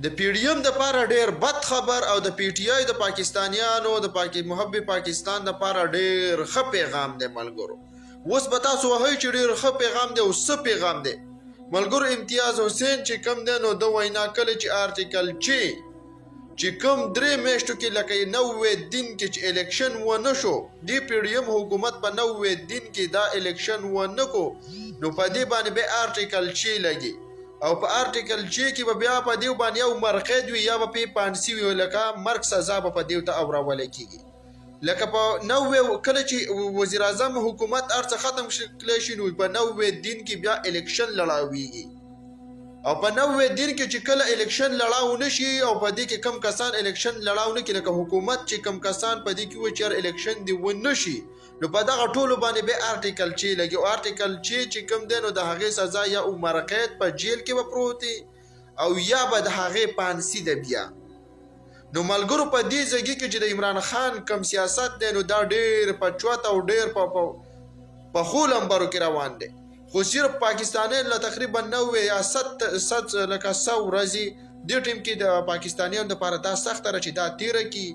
د پی ډی ایم د پاره ډیر بد خبر او د پی ټی آی د پاکستانیانو د محب پاکستان د پاره ډیر ښه پیغام دی ملګرو. اوس به تاسو وایئ چې ډیر ښه پیغام دی او څه پیغام دی ملګرو. امتیاز حسین چې کوم دی نو د وینا کله چې آرټیکل چې کوم 3 میاشتو کې لکه 90 دن کې چې الیکشن ونه شو دی پی ډی ایم حکومت په 90 دن کې دا الیکشن ونه کو نو په دې باندې به آرټیکل لګي او په آرټیکل کې به بیا په دیو باندې یو مرقید وي یا به په پانسی وي لکه مرګ سزا به په دیو ته اورول کیږي لکه په 90 کله چې وزیر اعظم حکومت ارڅ ختم شي نو په 90 دن کې بیا الیکشن لړاویږي او په 90 دن کې چې کله الیکشن لړاو نشي او په دې کې کم کسان الیکشن لړاو نه کوي لکه حکومت چې کم کسان په دې کې و چې الیکشن دی و نشي نو په دغه ټولو باندې به آرټیکل لګي او آرټیکل چې کوم دی نو د هغې سزا یا عمر قید په جیل کې به پروت او یا به د هغې پانسي ده بیا. نو ملګرو په دې ځای کې چې د عمران خان کم سیاست دی نو دا ډېر په چوت او ډېر په ښو لمبرو کې روان دی خو صرف پاکستانیان له تقریبا 90 یا 100 ورځې دې ټیم کې د پاکستانیانو لپاره دا سخته ده چې دا تیره کړي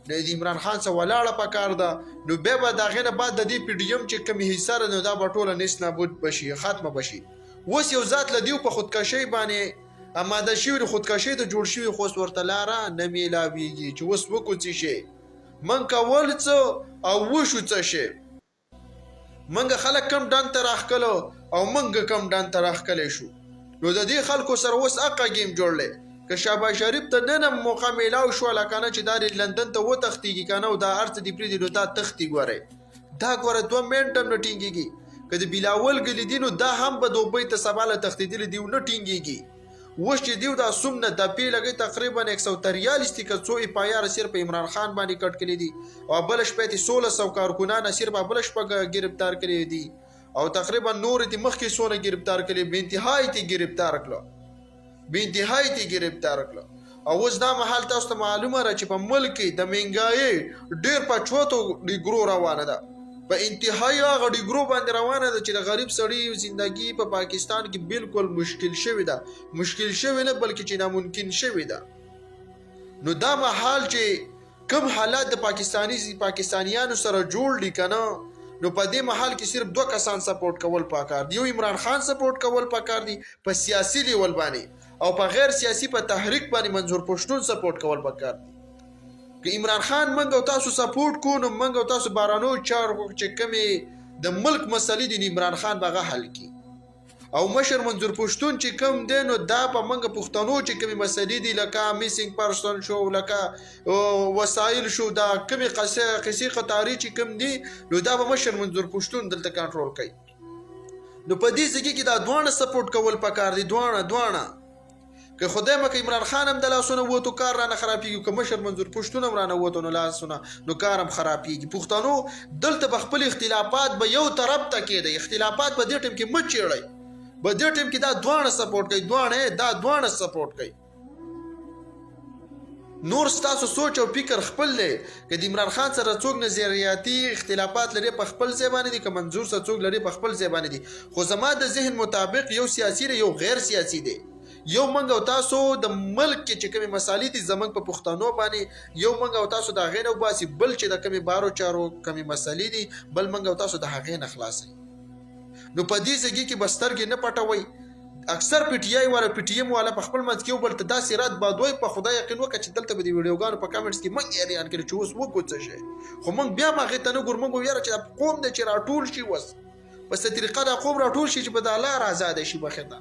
د عمران خان څخه ولاړه پکار ده نو بیا به د هغې نه بعد د دې پی ډي ایم چې کومې حصه ده نو دا به ټوله نیست نابود بشي ختمه بشي. اوس یو ذات له دیو په خودکشۍ باندې اماده شوي د خودکشۍ ته جوړ شوي خو اوس ورته لاره نه میلاویږي چې اوس وکړو څه شی موږ کول څه او وشو څه شی منګه خلک کم ډان ته راخکلو او منګه کم ډان ته راخکلی شو نو د دې خلکو سره اوس اقا گیم جوړلی که شهباز شریف ته نن هم موقع میلاو شوله که نه چې دا لندن ته وتښتېږي که نه او دا هر څه دې پرېږدي نو دا تښتي ګورئ دا ګوره 2 منټ هم نه ټینګېږي که د بلاول ګلي دي نو دا هم به دوبۍ ته سبا له تښتېدلي دي نه ټینګېږي. اوس چې دیو دا څومره دپې لګوي تقریبا 143 که څو اپایار صرف عمران خان باندې کټ کړي دي او بله شپه یې 1600 کارکنان صرف بله شپه ګرفتار کړي دي او تقریبا نور یې مخکې څونه ګرفتار کړي بې انتهایي یې ګرفتار کړه او اوس دا مهال تاسو ته معلومه ده چې په ملک کې د مهنګایۍ ډېر په چوتو ډیګرو روانه ده په انتهایی هغه ډیګرو باندې روانه ده چې د غریب سړي زندگی په پاکستان کې بالکل مشکل شوې نه بلکې چې ناممکن شوې ده. نو دا مهال چې کم حالات د پاکستانیانو سره جوړ دي که نه نو په دې مهال کې صرف 2 کسان سپورټ کول پکار دي. یو عمران خان سپورټ کول پکار دي په سیاسي لیول باندې او په غیر سیاسي په تحریک باندې منظور پښتون سپورټ کول پکار دي. که عمران خان منګ او تاسو سپورټ کو نو منګ او تاسو بارانو چارو چې کمی د ملک مسلې دي عمران خان به حل کی او مشر منظور پښتون چې کم دی نو دا په منګ پښتنو چې کمی مسلې دي لکه میسینګ پرسن شو لکه وسایل شو دا کمی قصې قطاري چې کم دي نو دا به مشر منظور پښتون دلته کنټرول کوي. نو په دې ځای کې دا دوانه سپورټ کول پکار دي دوانه که خدای مکه عمران خان هم د لاسونه ووتو کار رانه خرابېږي که مشر منظور پښتون هم رانه ووتو نو لاسونه نو کار هم خرابېږي. پښتنو دلته به خپل اختلافات به یو طرف ته کېدی اختلافات په دې ټیم کې مه چیړئ په دې ټیم کې دا دوانه سپورټ کوي دوانه سپورټ کوي. نور ستاسو سوچ او فکر خپل دی که د عمران خان سره څوک نظریاتي اختلافات لري په خپل ځای باندې دي که منظور سره څوک لري په خپل ځای باندې دي خو زما د ذهن مطابق یو سیاسي دی یو غیر سیاسي دی. یو منګ او تاسو د ملک کې چې کومې مسالې دي زموږ په پښتنو باندې یو منګ او تاسو د هغې نه وباسي بل چې د کومې بارو چارو کومې مسالې دي بل منګ او تاسو د هغې نه خلاصوي. نو په دې ځای کې به سترګې نه پټوئ. اکثر پی ټي آی والا پی ټي ایم والا په خپل منځ کې یو بل ته داسې رات بادوي په خدای یقین وکړه چې دلته به د ویډیوګانو په کامنټس کې موږ اعلان کړي چې اوس وکړو څه شی خو موږ بیا هم هغې ته نه ګورو موږ ویاره چې دا قوم دی چې راټول شي اوس په څه طریقه دا قوم راټول شي چې په دا لار ازاده شي بخته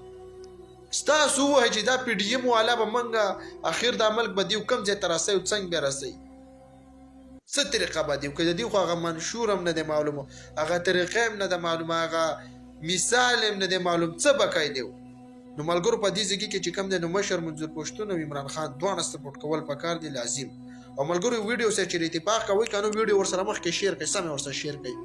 ستاسو وایي چې دا پی ډي ایم والا به منګه اخر دا ملک به دیو کم ځای ته رسوي او څنګه به رسوي څه طریقه به دیو که د دیو خو هغه منشور هم نه دی معلومه هغه طریقه هم نه ده معلومه هغه مثال هم نه دی معلوم څه به کوي دیو. نو ملګرو په دې ځای کې چې کم دی نو مشر منظور پښتون او عمران خان دواړه سپورټ کول پکار دي لازم او ملګرو ویډیو سره چې اتفاق کوي که نو ویډیو ورسره مخکې شیر کړئ سمې ورسره شیر کړئ.